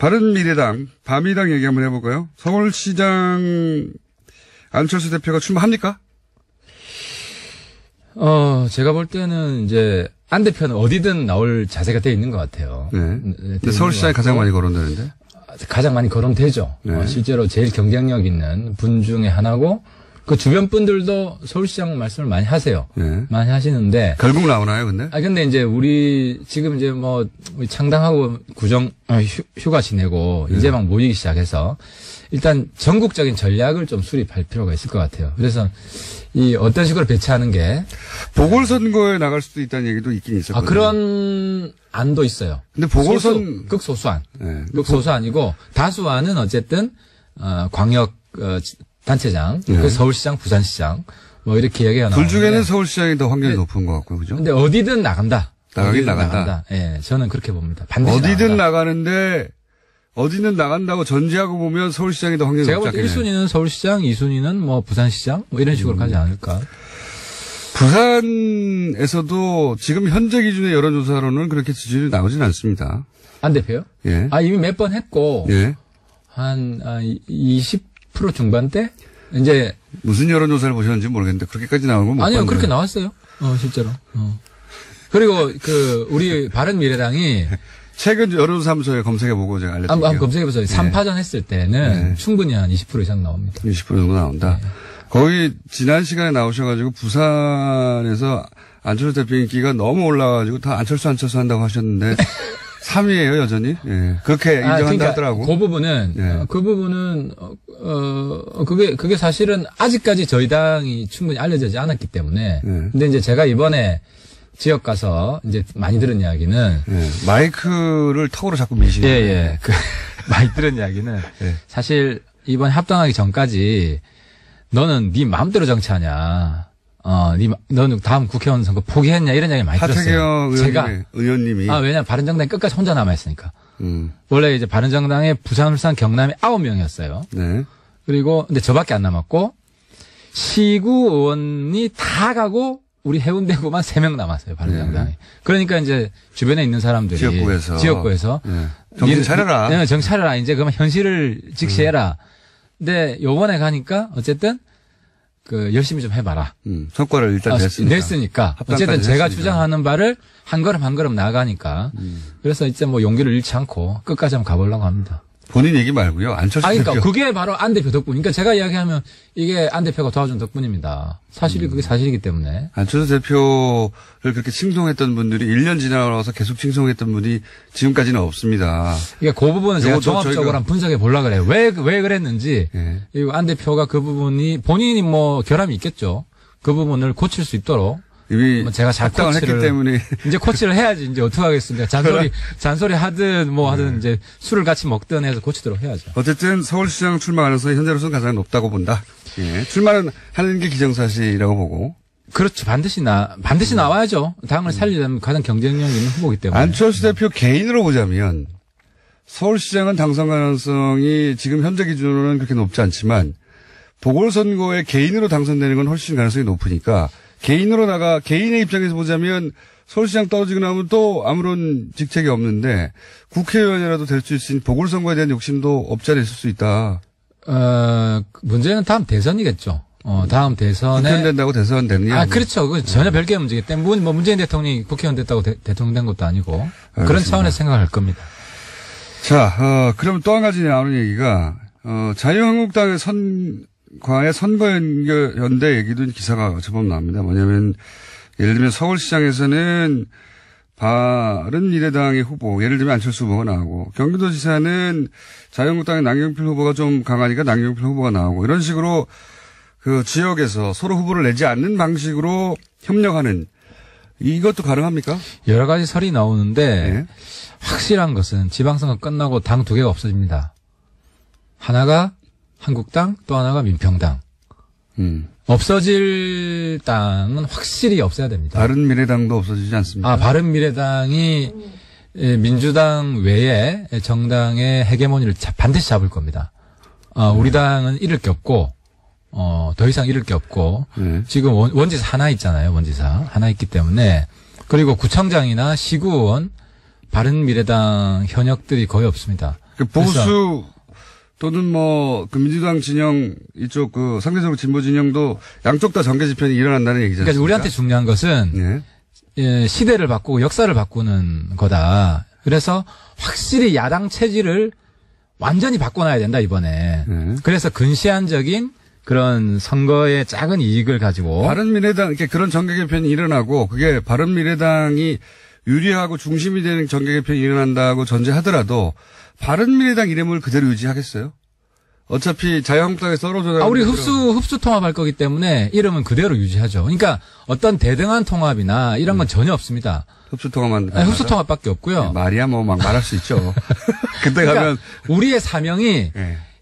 바른미래당, 바미당 얘기 한번 해볼까요? 서울시장 안철수 대표가 출마합니까? 제가 볼 때는 이제 안 대표는 어디든 나올 자세가 돼 있는 것 같아요. 네. 근데 서울시장이 가장 많이 거론되는데? 가장 많이 거론되죠. 네. 실제로 제일 경쟁력 있는 분 중에 하나고, 그 주변 분들도 서울시장 말씀을 많이 하세요. 네. 많이 하시는데. 결국 나오나요, 근데? 근데 이제 우리 지금 이제 뭐 창당하고 휴가 지내고 네. 이제 막 모이기 시작해서 일단 전국적인 전략을 좀 수립할 필요가 있을 것 같아요. 그래서 이 어떤 식으로 배치하는 게. 보궐선거에 나갈 수도 있다는 얘기도 있긴 있었거든요. 그런 안도 있어요. 근데 보궐선. 극소수안. 네. 극소수안이고 다수안은 어쨌든, 광역, 단체장, 네. 서울시장, 부산시장, 뭐 이렇게 얘기가 나오는데. 둘 중에는 서울시장이 더 확률이 높은 것 같고요, 그죠? 근데 어디든 나간다. 나가긴 나간다. 예, 저는 그렇게 봅니다. 반드시 어디든 나간다. 나가는데, 어디는 나간다고 전제하고 보면 서울시장이 더 확률이 제가 높지 볼 때 않겠네요. 1순위는 서울시장, 2순위는 뭐 부산시장, 뭐 이런 식으로 가지 않을까. 부산에서도 지금 현재 기준의 여론조사로는 그렇게 지지율이 나오진 않습니다. 안 대표요? 예. 이미 몇 번 했고. 예. 한 20% 중반대? 이제. 무슨 여론조사를 보셨는지 모르겠는데 그렇게까지 나오는 건 못 봤네요. 아니요, 그렇게 나왔어요. 실제로. 그리고 우리 바른미래당이. 최근 여론조사무소에 검색해보고 제가 알려드릴게요. 한번 검색해보세요. 3파전 했을 때는 충분히 한 20% 이상 나옵니다. 20% 정도 나온다. 네. 거의 지난 시간에 나오셔가지고 부산에서 안철수 대표 인기가 너무 올라가지고 다 안철수 한다고 하셨는데 3위예요 여전히. 예. 그렇게 인정한다 그러니까 하더라고. 그 부분은 예. 그게 사실은 아직까지 저희 당이 충분히 알려지지 않았기 때문에. 예. 근데 이제 제가 이번에 지역 가서 이제 많이 들은 이야기는. 예. 마이크를 턱으로 자꾸 미시는. 예. 많이 들은 이야기는 예. 사실 이번 합당하기 전까지 너는 네 마음대로 정치하냐. 너는 다음 국회의원 선거 포기했냐 이런 이야기 많이 들었어요. 하태경 의원님이. 왜냐면 바른정당이 끝까지 혼자 남아있으니까. 원래 이제 바른정당에 부산, 울산, 경남이 9명이었어요. 네. 그리고 근데 저밖에 안 남았고 시구 의원이 다 가고 우리 해운대구만 3명 남았어요. 바른정당이. 네. 그러니까 이제 주변에 있는 사람들이 지역구에서 네. 정신 차려라. 네, 정신 차려라. 이제 그러면 현실을 직시해라. 근데 요번에 가니까 어쨌든 열심히 좀 해봐라. 성과를 일단 냈으니까. 어쨌든 제가 주장하는 바를 한 걸음 한 걸음 나아가니까. 그래서 이제 뭐 용기를 잃지 않고 끝까지 한번 가보려고 합니다. 본인 얘기 말고요. 안철수 대표. 그러니까 그게 바로 안 대표 덕분. 그러니까 제가 이야기하면 이게 안 대표가 도와준 덕분입니다. 사실이 그게 사실이기 때문에. 안철수 대표를 그렇게 칭송했던 분들이 1년 지나서 계속 칭송했던 분이 지금까지는 없습니다. 그러니까 그 부분은 제가 종합적으로 한번 분석해 보려고 그래요. 왜 그랬는지. 예. 이거 안 대표가 그 부분이 본인이 뭐 결함이 있겠죠. 그 부분을 고칠 수 있도록. 이미 제가 잘 했기 때문에 이제 코치를 해야지. 이제 어떻게 하겠습니다. 잔소리 하든 뭐 하든 이제 술을 같이 먹든 해서 고치도록 해야죠. 어쨌든 서울시장 출마 가능성이 현재로서는 가장 높다고 본다. 예. 출마는 하는 게 기정사실이라고 보고. 그렇죠. 반드시 나와야죠. 당을 살리려면 가장 경쟁력 있는 후보이기 때문에. 안철수 대표 개인으로 보자면 서울시장은 당선 가능성이 지금 현재 기준으로는 그렇게 높지 않지만 보궐선거에 개인으로 당선되는 건 훨씬 가능성이 높으니까 개인의 입장에서 보자면 서울시장 떨어지고 나면 또 아무런 직책이 없는데 국회의원이라도 될 수 있으니 보궐선거에 대한 욕심도 없지 않아 있을 수 있다. 문제는 다음 대선이겠죠. 다음 대선에. 국회의원 된다고 대선 되느냐. 그렇죠. 그 전혀 별개의 문제이기 때문에 뭐 문재인 대통령이 국회의원 됐다고 대통령 된 것도 아니고. 알겠습니다. 그런 차원에서 생각할 겁니다. 자, 그럼 또 한 가지 나오는 얘기가, 자유한국당의 과의 선거연대 얘기도 기사가 제법 나옵니다. 뭐냐면 예를 들면 서울시장에서는 바른미래당의 후보, 예를 들면 안철수 후보가 나오고 경기도지사는 자유한국당의 남경필 후보가 좀 강하니까 남경필 후보가 나오고 이런 식으로 그 지역에서 서로 후보를 내지 않는 방식으로 협력하는 이것도 가능합니까? 여러 가지 설이 나오는데 네. 확실한 것은 지방선거 끝나고 당 2개가 없어집니다. 하나가 한국당, 또 하나가 민평당. 없어질 당은 확실히 없어야 됩니다. 바른미래당도 없어지지 않습니까? 바른미래당이 민주당 외에 정당의 헤게모니를 반드시 잡을 겁니다. 우리 당은 잃을 게 없고, 더 이상 잃을 게 없고, 지금 원지사 하나 있잖아요. 원지사 하나 있기 때문에. 그리고 구청장이나 시구의원, 바른미래당 현역들이 거의 없습니다. 그 보수 또는 뭐 그 민주당 진영 이쪽 그 상대적으로 진보 진영도 양쪽 다 정계 집현이 일어난다는 얘기잖아요. 그러니까 우리한테 중요한 것은 예, 시대를 바꾸고 역사를 바꾸는 거다. 그래서 확실히 야당 체질을 완전히 바꿔놔야 된다 이번에. 그래서 근시안적인 그런 선거의 작은 이익을 가지고 바른미래당 이렇게 그런 정계 개편이 일어나고 그게 바른미래당이 유리하고 중심이 되는 정계 개편이 일어난다고 전제하더라도 바른미래당 이름을 그대로 유지하겠어요? 어차피 자유한국당에 떨어져 나가는 우리 흡수 통합할 거기 때문에 이름은 그대로 유지하죠. 그러니까 어떤 대등한 통합이나 이런 건 전혀 없습니다. 흡수 통합만 흡수 통합밖에 없고요. 네, 말이야 뭐 막 말할 수 있죠. 그때 그러니까 가면 우리의 사명이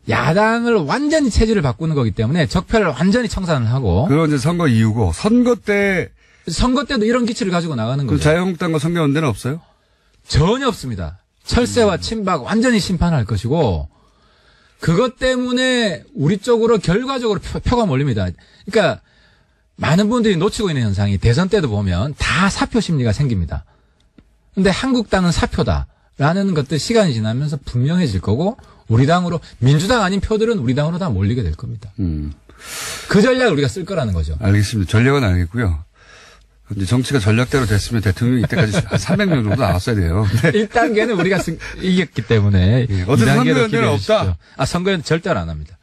야당을 완전히 체질을 바꾸는 거기 때문에 적폐를 완전히 청산을 하고. 그건 이제 선거 이후고 선거 때도 이런 기치를 가지고 나가는 거죠. 자유한국당과 선거연대는 없어요? 전혀 없습니다. 철새와 친박 완전히 심판할 것이고 그것 때문에 우리 쪽으로 결과적으로 표가 몰립니다. 그러니까 많은 분들이 놓치고 있는 현상이 대선 때도 보면 다 사표 심리가 생깁니다. 근데 한국당은 사표다라는 것들 시간이 지나면서 분명해질 거고 우리 당으로 민주당 아닌 표들은 우리 당으로 다 몰리게 될 겁니다. 그 전략을 우리가 쓸 거라는 거죠. 알겠습니다. 전략은 알겠고요. 이제 정치가 전략대로 됐으면 대통령이 이때까지 한 300명 정도 나왔어야 돼요. 1단계는 우리가 이겼기 때문에. 어쨌든 선거연대는 없다? 선거연대 절대로 안 합니다.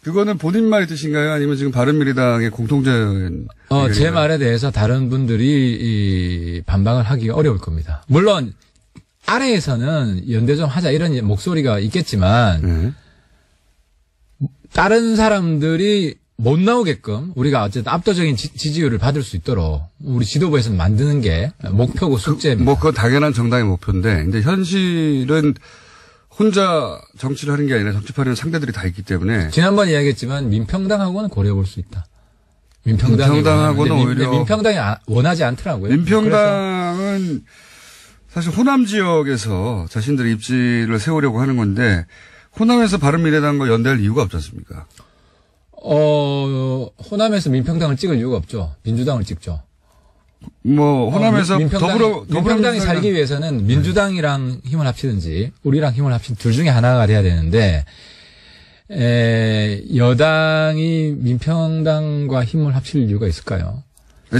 그거는 본인 말의 뜻인가요? 아니면 지금 바른미래당의 공통적인. 제 말에 대해서 다른 분들이 반박을 하기가 어려울 겁니다. 물론, 아래에서는 연대 좀 하자 이런 목소리가 있겠지만, 다른 사람들이 못 나오게끔 우리가 어쨌든 압도적인 지지율을 받을 수 있도록 우리 지도부에서는 만드는 게 목표고 숙제입니다. 그건 당연한 정당의 목표인데, 근데 현실은 혼자 정치를 하는 게 아니라 정치판에는 상대들이 다 있기 때문에. 지난번에 이야기했지만 민평당하고는 고려해 볼 수 있다. 민평당하고는 오히려. 민평당이 원하지 않더라고요. 민평당은 사실 호남 지역에서 자신들의 입지를 세우려고 하는 건데, 호남에서 바른미래당과 연대할 이유가 없지 않습니까? 호남에서 민평당을 찍을 이유가 없죠. 민주당을 찍죠. 호남에서 민평당이 살기 위해서는 민주당이랑 힘을 합치든지 우리랑 힘을 합친 둘 중에 하나가 돼야 되는데, 여당이 민평당과 힘을 합칠 이유가 있을까요?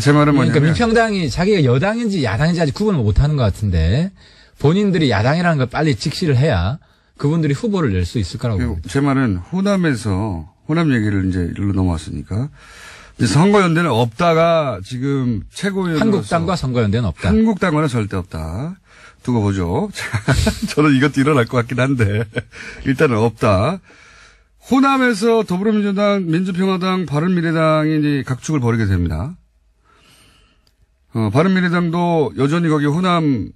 제 말은 뭐냐면. 그러니까 민평당이 자기가 여당인지 야당인지 아직 구분을 못 하는 것 같은데, 본인들이 야당이라는 걸 빨리 직시를 해야 그분들이 후보를 낼 수 있을 거라고 봅니다. 제 말은 호남 얘기를 이제 일로 넘어왔으니까. 이제 선거연대는 없다가 지금 최고위원. 한국당과 선거연대는 없다. 한국당과는 절대 없다. 두고 보죠. 저는 이것도 일어날 것 같긴 한데. 일단은 없다. 호남에서 더불어민주당, 민주평화당, 바른미래당이 이제 각축을 벌이게 됩니다. 바른미래당도 여전히 거기 호남,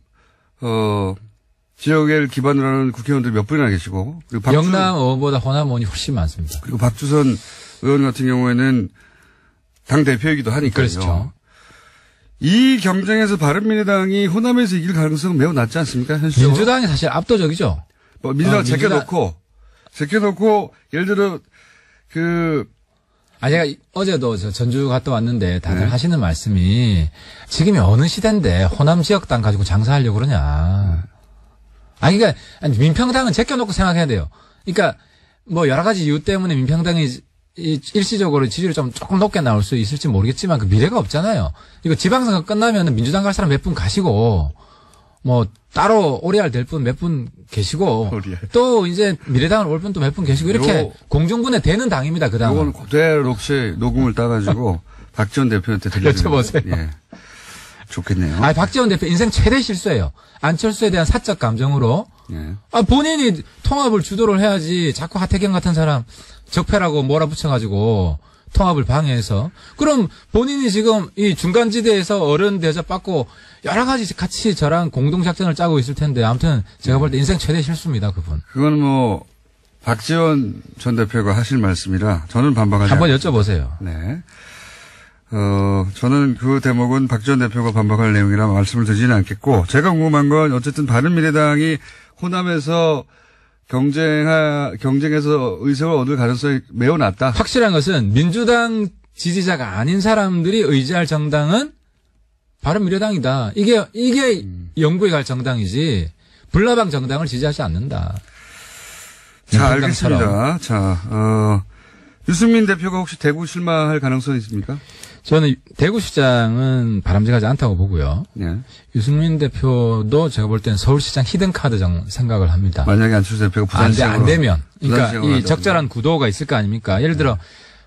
지역을 기반으로 하는 국회의원들이 몇 분이나 계시고. 그리고 영남 의원보다 호남 의원이 훨씬 많습니다. 그리고 박주선 의원 같은 경우에는 당대표이기도 하니까요. 그렇죠. 이 경쟁에서 바른미래당이 호남에서 이길 가능성은 매우 낮지 않습니까? 현실적으로? 민주당이 사실 압도적이죠. 민주당 제껴놓고, 예를 들어, 제가 어제도 전주 갔다 왔는데 다들 하시는 말씀이 지금이 어느 시대인데 호남 지역당 가지고 장사하려고 그러냐. 그러니까 민평당은 제껴놓고 생각해야 돼요. 그러니까 여러 가지 이유 때문에 민평당이 일시적으로 지지율이 조금 높게 나올 수 있을지 모르겠지만 그 미래가 없잖아요. 이거 지방선거 끝나면은 민주당 갈 사람 몇 분 가시고 따로 오리알 될 분 몇 분 계시고 또 이제 미래당을 올 분 또 몇 분 계시고 이렇게 공중분해 되는 당입니다. 그 당은. 이건 그대로 혹시 녹음을 따가지고 박지원 대표한테 들려주세요. 여쭤보세요. 예. 좋겠네요. 박지원 대표 인생 최대 실수예요. 안철수에 대한 사적 감정으로. 본인이 통합을 주도를 해야지 자꾸 하태경 같은 사람 적폐라고 몰아붙여가지고 통합을 방해해서. 그럼 본인이 지금 이 중간지대에서 어른 대접받고 여러 가지 같이 저랑 공동작전을 짜고 있을 텐데 아무튼 제가 볼 때 인생 최대 실수입니다. 그분. 그건 박지원 전 대표가 하실 말씀이라 저는 반박하지 한번 여쭤보세요. 네. 저는 그 대목은 박지원 대표가 반박할 내용이라 말씀을 드리지는 않겠고, 제가 궁금한 건 어쨌든 바른미래당이 호남에서 경쟁해서 의석을 얻을 가능성이 매우 낮다. 확실한 것은 민주당 지지자가 아닌 사람들이 의지할 정당은 바른미래당이다. 이게 영구에 갈 정당이지, 불나방 정당을 지지하지 않는다. 자, 알겠습니다. 자, 유승민 대표가 혹시 대구 출마할 가능성이 있습니까? 저는 대구시장은 바람직하지 않다고 보고요. 네. 유승민 대표도 제가 볼 때는 서울시장 히든카드 생각을 합니다. 만약에 안철수 대표가 부산시장으로 안 되면. 그러니까 이 적절한 하자면. 구도가 있을 거 아닙니까? 예를 들어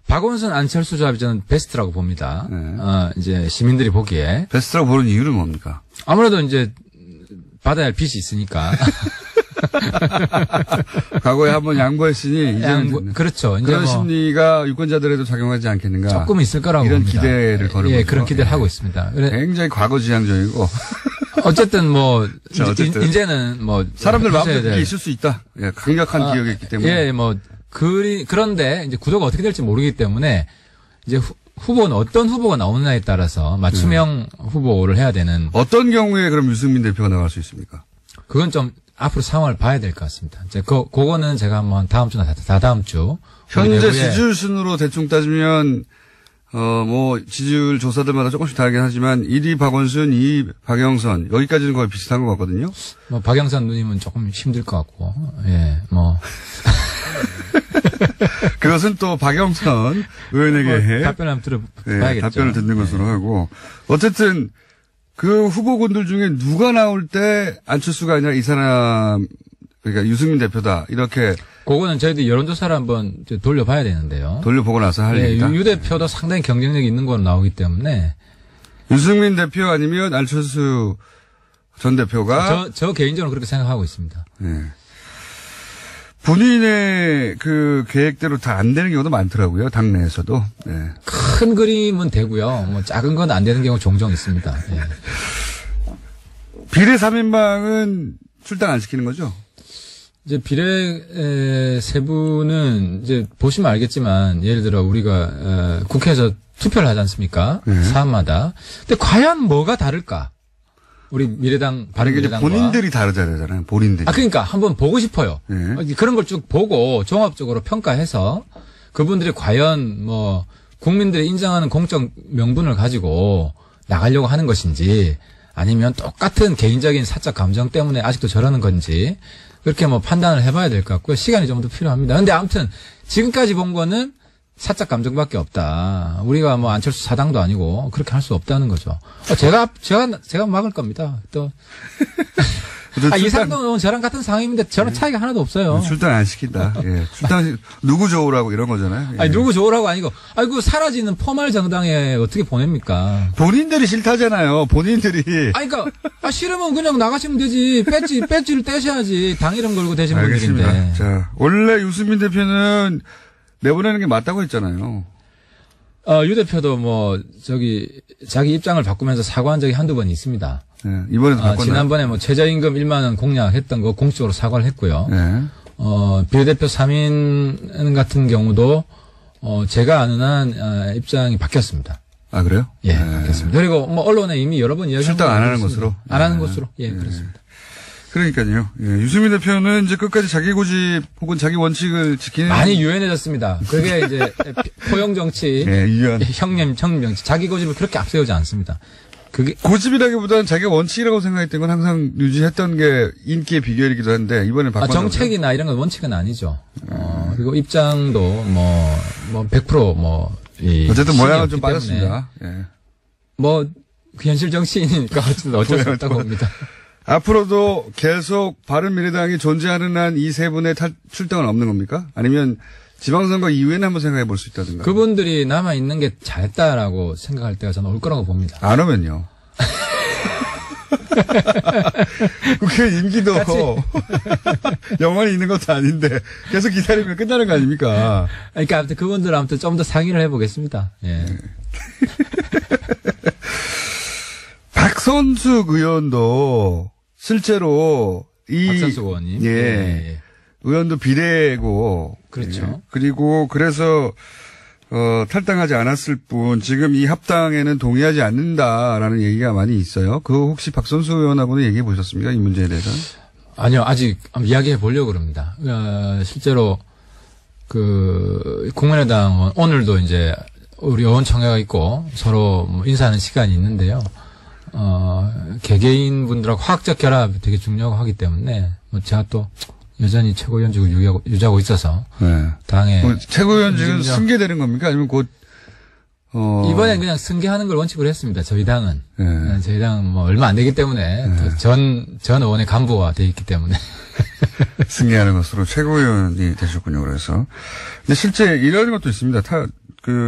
박원순 안철수 조합이 저는 베스트라고 봅니다. 네. 이제 시민들이 보기에. 베스트라고 보는 이유는 뭡니까? 아무래도 이제 받아야 할 빚이 있으니까. 과거에 한번 양보했으니 이제는 그렇죠. 이제 그런 심리가 유권자들에도 작용하지 않겠는가? 조금 있을 거라고 이런 봅니다. 기대를 거는 거죠. 그런 기대를 하고 있습니다. 굉장히 과거지향적이고 어쨌든 뭐 자, 어쨌든 이제는 뭐 사람들 마음속에 그게 있을 수 있다. 예, 강력한 기억이 있기 때문에. 그런데 이제 구도가 어떻게 될지 모르기 때문에 이제 후보는 어떤 후보가 나오느냐에 따라서 맞춤형 후보를 해야 되는. 어떤 경우에 그럼 유승민 대표가 나갈 수 있습니까? 그건 좀 앞으로 상황을 봐야 될 것 같습니다. 이제 그거는 제가 한번 다음 주나 다다음 주. 현재 지지율 순으로 대충 따지면 뭐 지지율 조사들마다 조금씩 다르긴 하지만 1위 박원순, 2위 박영선 여기까지는 거의 비슷한 것 같거든요. 뭐 박영선 누님은 조금 힘들 것 같고, 뭐. 그것은 또 박영선 의원에게 답변을 한번 들어봐야겠죠. 답변을 듣는 것으로 하고 어쨌든 그 후보군들 중에 누가 나올 때 안철수가 아니라 이 사람 그러니까 유승민 대표다 이렇게. 그거는 저희들이 여론조사를 한번 돌려봐야 되는데요. 돌려보고 나서 할 일이다. 유 대표도 상당히 경쟁력이 있는 걸로 나오기 때문에. 유승민 대표 아니면 안철수 전 대표가. 저 개인적으로 그렇게 생각하고 있습니다. 네. 본인의 그 계획대로 다 안 되는 경우도 많더라고요. 당내에서도. 네. 큰 그림은 되고요. 뭐 작은 건 안 되는 경우 종종 있습니다. 네. 비례 3인방은 출당 안 시키는 거죠? 이제 비례 세부는 이제 보시면 알겠지만 예를 들어 우리가 국회에서 투표를 하지 않습니까? 네. 사안마다. 근데 과연 뭐가 다를까? 우리 미래당, 바른미래당과. 본인들이 다르잖아요. 본인들이. 그러니까 한번 보고 싶어요. 네. 그런 걸 쭉 보고 종합적으로 평가해서 그분들이 과연 뭐 국민들이 인정하는 공적 명분을 가지고 나가려고 하는 것인지 아니면 똑같은 개인적인 사적 감정 때문에 아직도 저러는 건지 그렇게 뭐 판단을 해봐야 될 것 같고요. 시간이 좀 더 필요합니다. 근데 아무튼 지금까지 본 거는 사적 감정밖에 없다. 우리가 뭐 안철수 사당도 아니고 그렇게 할 수 없다는 거죠. 제가 막을 겁니다. 또. 이상도 저랑 같은 상황인데 저랑 차이가 하나도 없어요. 출당 안 시킨다. 예. 출당 누구 좋으라고 이런 거잖아요. 예. 아니 누구 좋으라고 아니고 그 사라지는 포말 정당에 어떻게 보냅니까? 본인들이 싫다잖아요. 본인들이. 그러니까 싫으면 그냥 나가시면 되지. 배지를 떼셔야지. 당 이름 걸고 되신 분들인데. 자, 원래 유승민 대표는 내보내는 게 맞다고 했잖아요. 유 대표도 자기 입장을 바꾸면서 사과한 적이 한두 번 있습니다. 네, 이번에도 바꿨나요? 지난번에 최저임금 1만 원 공약했던 거 공식적으로 사과를 했고요. 네. 비례대표 3인 같은 경우도, 제가 아는 한, 입장이 바뀌었습니다. 아, 그래요? 예, 네. 바뀌었습니다. 그리고 언론에 이미 여러 번 이야기한 출당 안 하는 것으로? 안 하는 것으로. 예, 그렇습니다. 그러니까요. 예, 유승민 대표는 이제 끝까지 자기 고집 혹은 자기 원칙을 지키는. 많이 유연해졌습니다. 그게 이제 포용 정치. 예, 유연. 형님 정치. 자기 고집을 그렇게 앞세우지 않습니다. 그게. 고집이라기보다는 자기가 원칙이라고 생각했던 건 항상 유지했던 게 인기의 비결이기도 한데, 이번에 바꿨나요? 정책이나 이런 건 원칙은 아니죠. 그리고 입장도 100% 어쨌든 모양은 좀 빠졌습니다. 예. 현실 정치인이니까 어쩔 수 없다고 봅니다. 앞으로도 계속 바른미래당이 존재하는 한 이 세 분의 출당은 없는 겁니까? 아니면 지방선거 이후에는 한번 생각해 볼 수 있다든가. 그분들이 남아있는 게 잘했다라고 생각할 때가 저는 올 거라고 봅니다. 안 오면요. 국회 임기도 영원히 있는 것도 아닌데 계속 기다리면 끝나는 거 아닙니까? 그러니까 아무튼 그분들 좀 더 상의를 해보겠습니다. 예. 박선숙 의원도 실제로 박선숙 의원님. 예. 의원도 비례고. 그렇죠. 예. 그리고 그래서 탈당하지 않았을 뿐 지금 이 합당에는 동의하지 않는다라는 얘기가 많이 있어요. 그거 혹시 박선숙 의원하고는 얘기해 보셨습니까? 이 문제에 대해서는? 아니요. 아직 이야기해 보려고 그럽니다. 실제로 국민의당 오늘도 이제 우리 의원총회가 있고 서로 인사하는 시간이 있는데요. 개개인 분들하고 화학적 결합이 되게 중요하고 하기 때문에 제가 또 여전히 최고위원직을 유지하고 있어서 네. 당의 최고위원직은 승계되는 겁니까? 아니면 곧 이번엔 그냥 승계하는 걸 원칙으로 했습니다. 저희 당은. 네. 저희 당은 뭐 얼마 안 되기 때문에 네. 전 의원의 간부화 돼 있기 때문에. 승계하는 것으로 최고위원이 되셨군요. 그래서. 근데 실제 이런 것도 있습니다.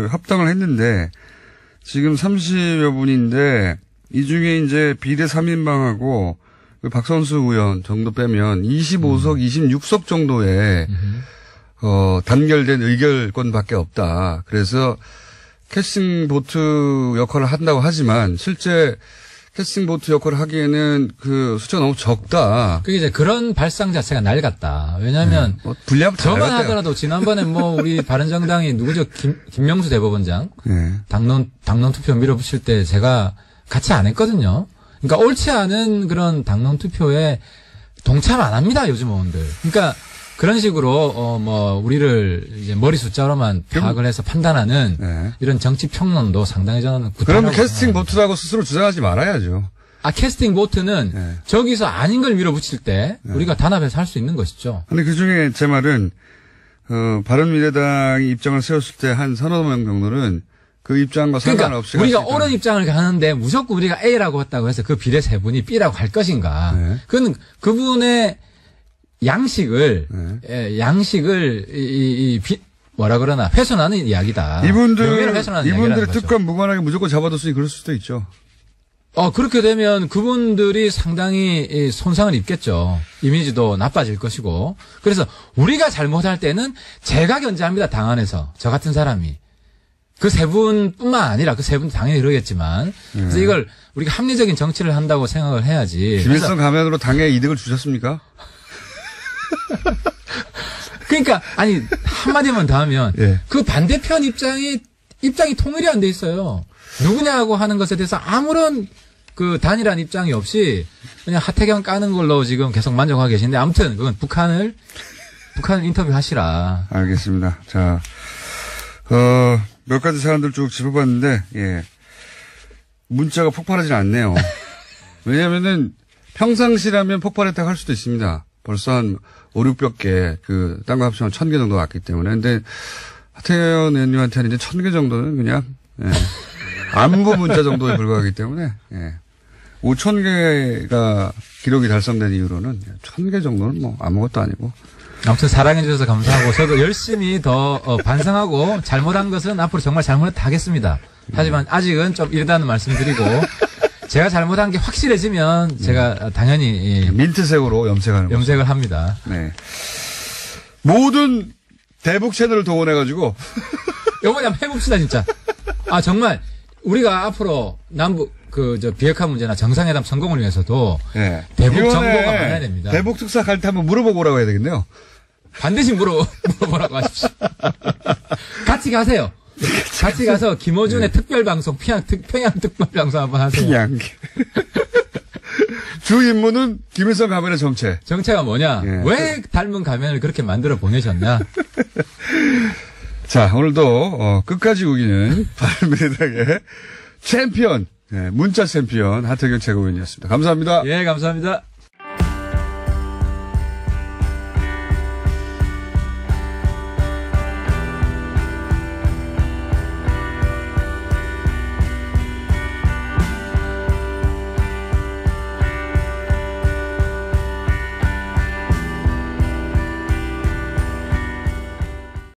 합당을 했는데 지금 30여 분인데 이 중에 이제 비례 3인방하고 박선수 의원 정도 빼면 25석, 26석 정도의 단결된 의결권밖에 없다. 그래서 캐스팅 보트 역할을 한다고 하지만 실제 캐스팅 보트 역할을 하기에는 그 숫자가 너무 적다. 그게 이제 그런 발상 자체가 낡았다. 왜냐하면 저만 하더라도 지난번에 우리 바른정당이 누구죠? 김명수 대법원장 네. 당론 투표 밀어붙일 때 제가 같이 안 했거든요. 그러니까 옳지 않은 그런 당론 투표에 동참 안 합니다. 요즘 의원들. 그러니까 그런 식으로 우리를 이제 머리 숫자로만 파악을 해서 판단하는 네. 이런 정치 평론도 상당히 저는 그러면 캐스팅 보트라고 스스로 주장하지 말아야죠. 캐스팅 보트는 네. 저기서 아닌 걸 밀어붙일 때 네. 우리가 단합해서 할 수 있는 것이죠. 근데 그 중에 제 말은 바른미래당이 입장을 세웠을 때 한 서너 명 정도는 그 입장과 상관없이 우리가 옳은 입장을 가는데 무조건 우리가 A라고 했다고 해서 그 비례 세 분이 B라고 할 것인가? 네. 그건 그분의 양식을 뭐라 그러나 훼손하는 이야기다. 이분들의 뜻과 무관하게 무조건 잡아뒀으니 그럴 수도 있죠. 그렇게 되면 그분들이 상당히 손상을 입겠죠. 이미지도 나빠질 것이고. 그래서 우리가 잘못할 때는 제가 견제합니다. 당 안에서. 저 같은 사람이. 그 세 분뿐만 아니라 그 세 분도 당연히 그러겠지만. 그래서 이걸 우리가 합리적인 정치를 한다고 생각을 해야지. 김일성 가면으로 당에 이득을 주셨습니까? 그러니까 한마디만 더 하면 예. 그 반대편 입장이 통일이 안 돼 있어요. 누구냐고 하는 것에 대해서 아무런 그 단일한 입장이 없이 그냥 하태경 까는 걸로 지금 계속 만족하고 계신데 아무튼 그건 북한을 인터뷰하시라. 알겠습니다. 자, 몇 가지 사람들 쭉 짚어봤는데 문자가 폭발하지 않네요. 왜냐면은 평상시라면 폭발했다고 할 수도 있습니다. 벌써 한 5,600개, 딴 거 합치면 1,000개 정도 왔기 때문에. 근데, 하태경 의원님한테는 이제 1,000개 정도는 그냥, 안부 문자 정도에 불과하기 때문에, 5,000개가 기록이 달성된 이후로는 1,000개 정도는 아무것도 아니고. 아무튼 사랑해주셔서 감사하고, 저도 열심히 더 반성하고, 잘못한 것은 앞으로 정말 잘못했다 하겠습니다. 하지만 아직은 좀 이르다는 말씀 드리고, 제가 잘못한 게 확실해지면 제가 당연히 민트색으로 염색을 합니다. 네. 모든 대북 채널을 동원해가지고 이번에 한번 해봅시다 진짜. 정말 우리가 앞으로 남북 비핵화 문제나 정상회담 성공을 위해서도 네. 대북 정보가 많아야 됩니다. 대북 특사 갈 때 한번 물어보고 오라고 해야 되겠네요. 반드시 물어보라고 하십시오. 같이 가세요. 같이 가서 김어준의 특별방송, 평양 특별방송 한번 하세요. 평양. 주 임무는 김일성 가면의 정체. 정체가 뭐냐? 왜 닮은 가면을 그렇게 만들어 보내셨나? 자, 오늘도 끝까지 우기는 바른미래당의 챔피언, 문자 챔피언 하태경 최고위원이었습니다. 감사합니다. 예, 감사합니다.